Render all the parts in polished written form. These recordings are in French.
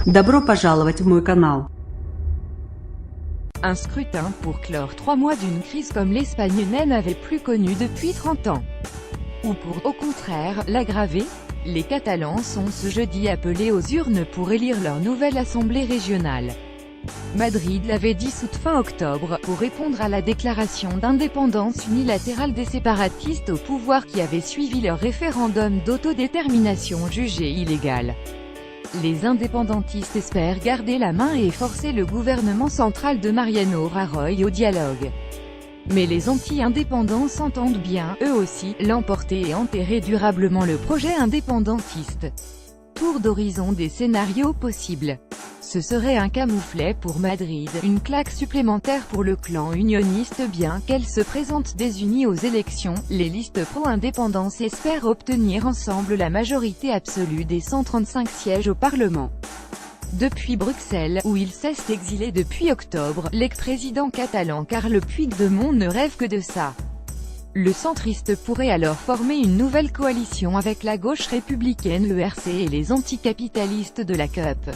Добро пожаловать в мой канал. Un scrutin pour clore 3 mois d'une crise comme l'Espagne n'avait plus connue depuis 30 ans. Ou pour, au contraire, l'aggraver? Les Catalans sont ce jeudi appelés aux urnes pour élire leur nouvelle assemblée régionale. Madrid l'avait dissoute fin octobre, pour répondre à la déclaration d'indépendance unilatérale des séparatistes au pouvoir qui avait suivi leur référendum d'autodétermination jugé illégal. Les indépendantistes espèrent garder la main et forcer le gouvernement central de Mariano Rajoy au dialogue. Mais les anti-indépendants s'entendent bien, eux aussi, l'emporter et enterrer durablement le projet indépendantiste. Tour d'horizon des scénarios possibles. Ce serait un camouflet pour Madrid, une claque supplémentaire pour le clan unioniste. Bien qu'elle se présente désunie aux élections, les listes pro-indépendance espèrent obtenir ensemble la majorité absolue des 135 sièges au Parlement. Depuis Bruxelles, où il s'est exilé depuis octobre, l'ex-président catalan Carles Puigdemont ne rêve que de ça. Le centriste pourrait alors former une nouvelle coalition avec la gauche républicaine, le RC et les anticapitalistes de la CUP.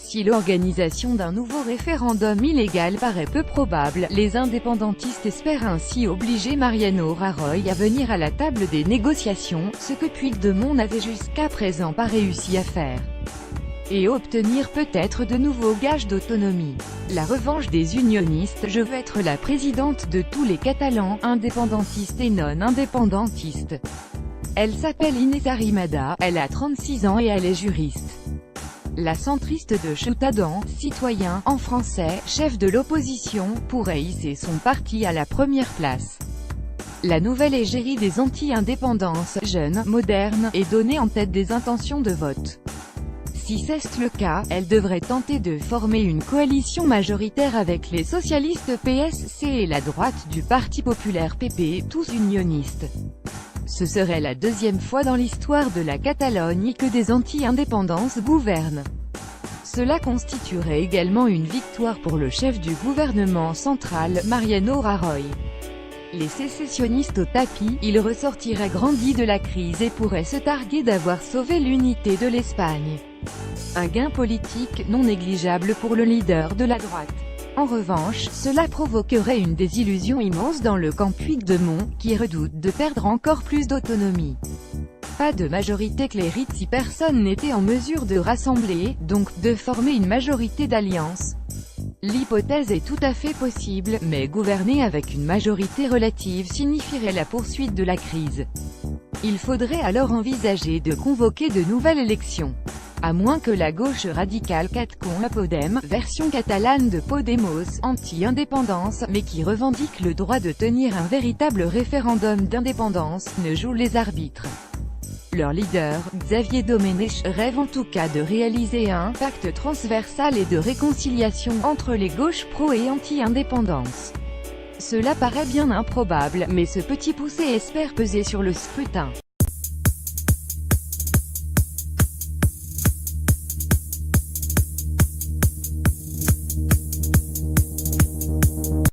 Si l'organisation d'un nouveau référendum illégal paraît peu probable, les indépendantistes espèrent ainsi obliger Mariano Rajoy à venir à la table des négociations, ce que Puigdemont n'avait jusqu'à présent pas réussi à faire. Et obtenir peut-être de nouveaux gages d'autonomie. La revanche des unionistes. Je veux être la présidente de tous les Catalans, indépendantistes et non-indépendantistes. Elle s'appelle Inés Arrimadas, elle a 36 ans et elle est juriste. La centriste de Ciutadans, citoyen, en français, chef de l'opposition, pourrait hisser son parti à la première place. La nouvelle égérie des anti-indépendances, jeune, moderne, est donnée en tête des intentions de vote. Si c'est le cas, elle devrait tenter de former une coalition majoritaire avec les socialistes PSC et la droite du Parti populaire PP, tous unionistes. Ce serait la deuxième fois dans l'histoire de la Catalogne que des anti-indépendances gouvernent. Cela constituerait également une victoire pour le chef du gouvernement central, Mariano Rajoy. Les sécessionnistes au tapis, il ressortirait grandi de la crise et pourrait se targuer d'avoir sauvé l'unité de l'Espagne. Un gain politique non négligeable pour le leader de la droite. En revanche, cela provoquerait une désillusion immense dans le camp Puigdemont, qui redoute de perdre encore plus d'autonomie. Pas de majorité claire si personne n'était en mesure de rassembler, donc, de former une majorité d'alliance. L'hypothèse est tout à fait possible, mais gouverner avec une majorité relative signifierait la poursuite de la crise. Il faudrait alors envisager de convoquer de nouvelles élections. À moins que la gauche radicale Catcon Podem, version catalane de Podemos, anti-indépendance, mais qui revendique le droit de tenir un véritable référendum d'indépendance, ne joue les arbitres. Leur leader, Xavier Domènech, rêve en tout cas de réaliser un pacte transversal et de réconciliation entre les gauches pro et anti-indépendance. Cela paraît bien improbable, mais ce petit poussé espère peser sur le scrutin.